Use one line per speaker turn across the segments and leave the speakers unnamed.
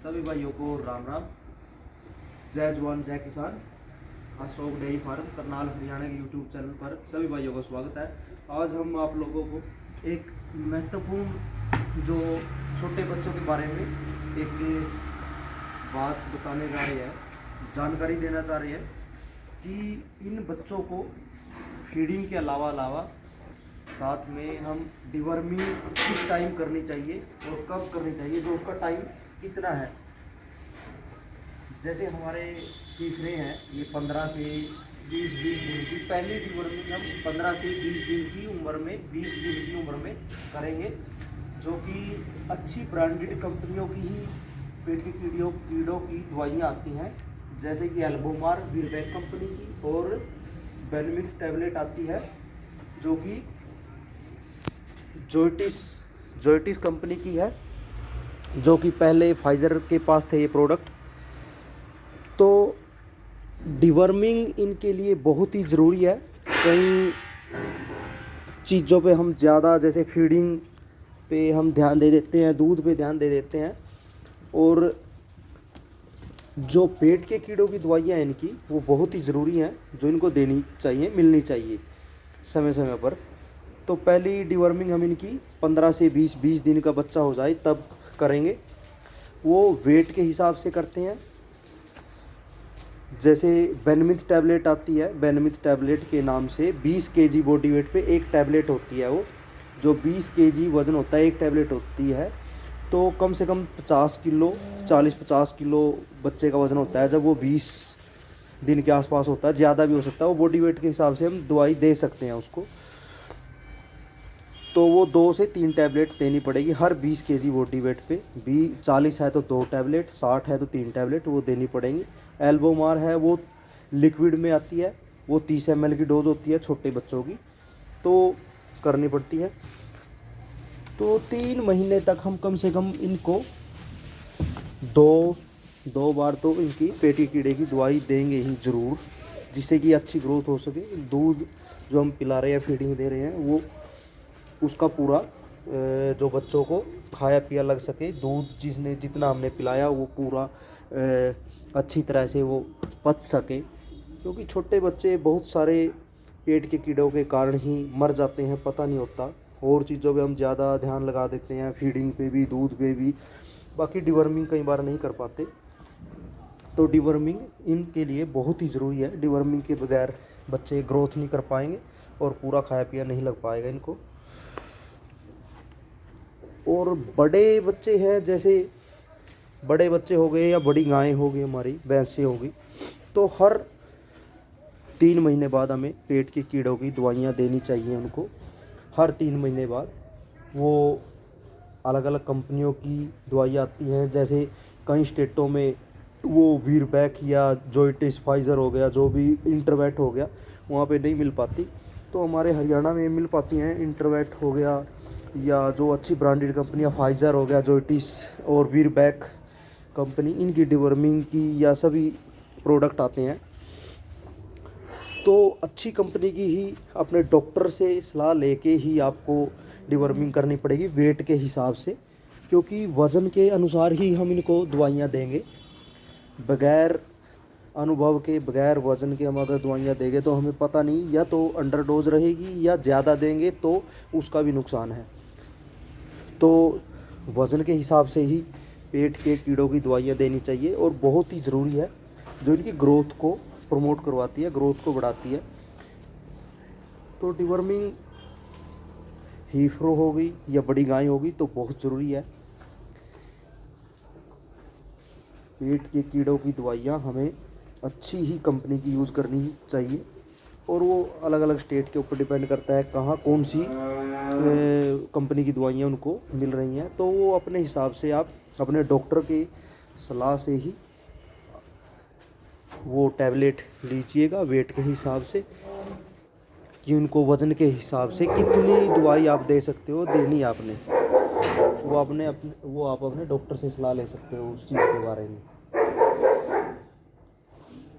सभी भाइयों को राम राम। जय जवान जय किसान। अशोक डेयरी फार्म करनाल हरियाणा के यूट्यूब चैनल पर सभी भाइयों का स्वागत है। आज हम आप लोगों को एक महत्वपूर्ण जो छोटे बच्चों के बारे में एक बात बताने जा रही है, जानकारी देना चाह रही है कि इन बच्चों को फीडिंग के अलावा साथ में हम डिवर्मिंग किस टाइम करनी चाहिए और कब करनी चाहिए, जो उसका टाइम कितना है। जैसे हमारे फीफड़े हैं ये 15 से 20 दिन की पहली डिवर्मिंग हम 15 से 20 दिन की उम्र में 20 दिन की उम्र में करेंगे, जो कि अच्छी ब्रांडेड कंपनियों की ही पेट के कीड़ों की दवाइयाँ आती हैं, जैसे कि एल्बोमार वीरबैक कंपनी की और बेनमिक्स टैबलेट आती है जो कि जोइटिस कंपनी की है, जो कि पहले फाइज़र के पास थे ये प्रोडक्ट। तो डिवर्मिंग इनके लिए बहुत ही ज़रूरी है। कई चीज़ों पे हम ज़्यादा, जैसे फीडिंग पे हम ध्यान दे देते हैं, दूध पे ध्यान दे देते हैं, और जो पेट के कीड़ों की दवाइयाँ हैं इनकी वो बहुत ही ज़रूरी हैं, जो इनको देनी चाहिए, मिलनी चाहिए समय समय पर। तो पहली डिवर्मिंग हम इनकी 15 से 20 दिन का बच्चा हो जाए तब करेंगे। वो वेट के हिसाब से करते हैं। जैसे बेनमिथ टैबलेट आती है, बेनमिथ टैबलेट के नाम से 20 केजी बॉडी वेट पे एक टैबलेट होती है, वो जो 20 केजी वज़न होता है एक टैबलेट होती है। तो कम से कम 50 किलो 40-50 किलो बच्चे का वज़न होता है जब वो 20 दिन के आसपास होता है। ज़्यादा भी हो सकता है, वो बॉडी वेट के हिसाब से हम दवाई दे सकते हैं उसको। तो वो 2 से 3 टैबलेट देनी पड़ेगी हर 20 केजी बॉडी वेट पे। 40 है तो 2 टैबलेट, 60 है तो 3 टैबलेट वो देनी पड़ेंगी। एल्बोमार है वो लिक्विड में आती है, वो 30 ml की डोज होती है छोटे बच्चों की, तो करनी पड़ती है। तो 3 महीने तक हम कम से कम इनको दो बार तो इनकी पेट के कीड़े की दवाई देंगे ही ज़रूर, जिससे कि अच्छी ग्रोथ हो सके। दूध जो हम पिला रहे हैं, फीडिंग दे रहे हैं, वो उसका पूरा जो बच्चों को खाया पिया लग सके। दूध जितना हमने पिलाया वो पूरा अच्छी तरह से वो पच सके, क्योंकि छोटे बच्चे बहुत सारे पेट के कीड़ों के कारण ही मर जाते हैं, पता नहीं होता। और चीज़ों पे हम ज़्यादा ध्यान लगा देते हैं, फीडिंग पे भी, दूध पे भी, बाकी डिवर्मिंग कई बार नहीं कर पाते। तो डिवर्मिंग इनके लिए बहुत ही ज़रूरी है। डिवर्मिंग के बगैर बच्चे ग्रोथ नहीं कर पाएंगे और पूरा खाया पिया नहीं लग पाएगा इनको। और बड़े बच्चे हैं, जैसे बड़े बच्चे हो गए या बड़ी गायें हो गई, हमारी भैंसें हो गई, तो हर 3 महीने बाद हमें पेट के कीड़ों की दवाइयाँ देनी चाहिए उनको। हर 3 महीने बाद वो अलग अलग कंपनियों की दवाइयाँ आती हैं, जैसे कई स्टेटों में वो वीरबैक या जोइटिस फाइज़र हो गया, जो भी इंटरवेट हो गया, वहाँ पे नहीं मिल पाती। तो हमारे हरियाणा में मिल पाती हैं। इंटरवेट हो गया या जो अच्छी ब्रांडेड कंपनियाँ, फाइज़र हो गया, जोइटिस और वीरबैक कंपनी, इनकी डिवर्मिंग की या सभी प्रोडक्ट आते हैं। तो अच्छी कंपनी की ही अपने डॉक्टर से सलाह लेके ही आपको डिवर्मिंग करनी पड़ेगी, वेट के हिसाब से, क्योंकि वज़न के अनुसार ही हम इनको दवाइयाँ देंगे। बगैर अनुभव के, बगैर वज़न के हम अगर दवाइयाँ देंगे तो हमें पता नहीं, या तो अंडर डोज रहेगी या ज़्यादा देंगे तो उसका भी नुकसान है। तो वज़न के हिसाब से ही पेट के कीड़ों की दवाइयाँ देनी चाहिए, और बहुत ही ज़रूरी है, जो इनकी ग्रोथ को प्रमोट करवाती है, ग्रोथ को बढ़ाती है। तो डिवर्मिंग हीफ्रो हो गई या बड़ी गाय होगी तो बहुत ज़रूरी है। पेट के कीड़ों की दवाइयाँ हमें अच्छी ही कंपनी की यूज़ करनी चाहिए, और वो अलग अलग स्टेट के ऊपर डिपेंड करता है कहाँ कौन सी कंपनी की दवाइयाँ उनको मिल रही हैं। तो वो अपने हिसाब से आप अपने डॉक्टर की सलाह से ही वो टैबलेट लीजिएगा, वेट के हिसाब से, कि उनको वज़न के हिसाब से कितनी दवाई आप दे सकते हो देनी आपने, वो आप अपने डॉक्टर से सलाह ले सकते हो उस चीज़ के बारे में।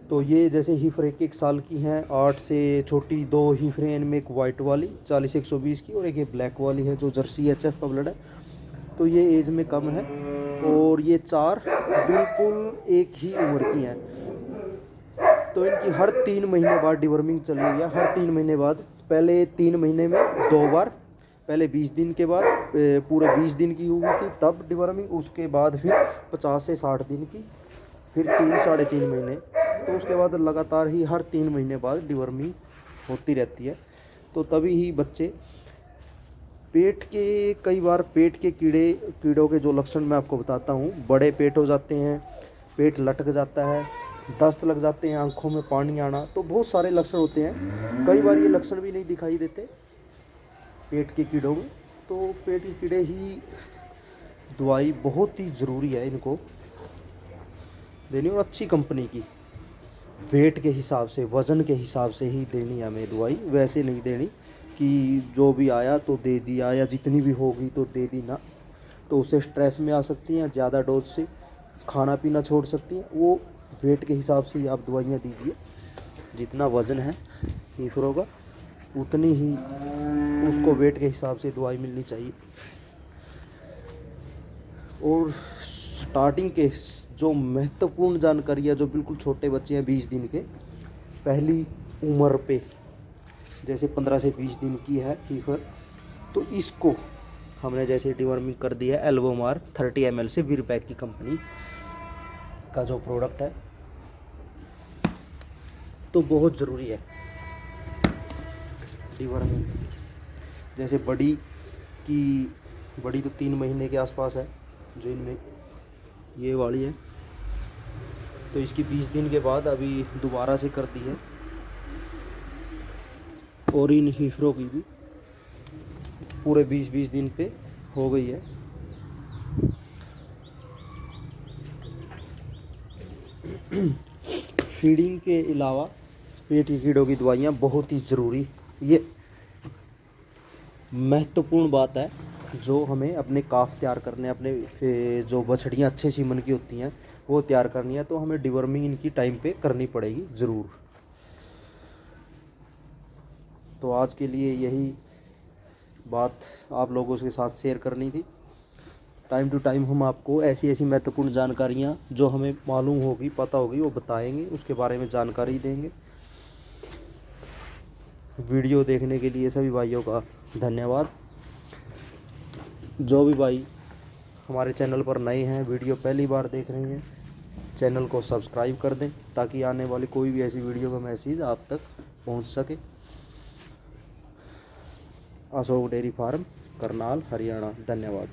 तो ये जैसे हीफर 1 साल की हैं, 8 से छोटी 2 हीफरें, इनमें एक वाइट वाली 40-120 की और एक ये ब्लैक वाली है जो जर्सी HF का ब्लड है। तो ये एज में कम है और ये 4 बिल्कुल एक ही उम्र की हैं। तो इनकी हर 3 महीने बाद डिवर्मिंग चल रही है, हर 3 महीने बाद। पहले 3 महीने में 2 बार, पहले 20 दिन के बाद पूरे 20 दिन की हुई थी तब डिवर्मिंग, उसके बाद फिर 50 से 60 दिन की, फिर 3 साढ़े 3 महीने। तो उसके बाद लगातार ही हर 3 महीने बाद डिवर्मिंग होती रहती है। तो तभी ही बच्चे पेट के, कई बार पेट के कीड़ों के जो लक्षण मैं आपको बताता हूँ, बड़े पेट हो जाते हैं, पेट लटक जाता है, दस्त लग जाते हैं, आंखों में पानी आना, तो बहुत सारे लक्षण होते हैं। कई बार ये लक्षण भी नहीं दिखाई देते पेट के कीड़ों में। तो पेट के कीड़े ही दवाई बहुत ही ज़रूरी है इनको देनी, और अच्छी कंपनी की, वेट के हिसाब से, वज़न के हिसाब से ही देनी है हमें दवाई। वैसे नहीं देनी कि जो भी आया तो दे दिया, या जितनी भी होगी तो दे दी ना, तो उससे स्ट्रेस में आ सकती हैं, ज़्यादा डोज से खाना पीना छोड़ सकती हैं। वो वेट के हिसाब से ही आप दवाइयाँ दीजिए। जितना वज़न है हीफरों का उतनी ही उसको वेट के हिसाब से दवाई मिलनी चाहिए। और स्टार्टिंग के जो महत्वपूर्ण जानकारी है, जो बिल्कुल छोटे बच्चे हैं 20 दिन के, पहली उम्र पे जैसे 15 से 20 दिन की है फीवर, तो इसको हमने जैसे डिवर्मिंग कर दिया है एल्बोमार 30 ml से, वीरपैक की कंपनी का जो प्रोडक्ट है, तो बहुत ज़रूरी है डिवर्मिंग। जैसे बड़ी तो 3 महीने के आसपास है, जो इनमें ये वाली है, तो इसकी 20 दिन के बाद अभी दोबारा से कर दी है। और इन हीफरों की भी पूरे 20-20 दिन पे हो गई है। फीडिंग के अलावा पेट के कीड़ों की दवाइयाँ बहुत ही ज़रूरी, ये महत्वपूर्ण बात है जो हमें अपने काफ तैयार करने, अपने जो बछड़ियाँ अच्छे सीमन की होती हैं वो तैयार करनी है, तो हमें डिवर्मिंग इनकी टाइम पे करनी पड़ेगी ज़रूर। तो आज के लिए यही बात आप लोगों के साथ शेयर करनी थी। टाइम टू टाइम हम आपको ऐसी ऐसी महत्वपूर्ण जानकारियाँ जो हमें मालूम होगी, पता होगी, वो बताएंगे, उसके बारे में जानकारी देंगे। वीडियो देखने के लिए सभी भाइयों का धन्यवाद। जो भी भाई हमारे चैनल पर नए हैं, वीडियो पहली बार देख रहे हैं, चैनल को सब्सक्राइब कर दें ताकि आने वाली कोई भी ऐसी वीडियो का मैसेज आप तक पहुंच सके। Ashok dairy farm, Karnal, Haryana. धन्यवाद।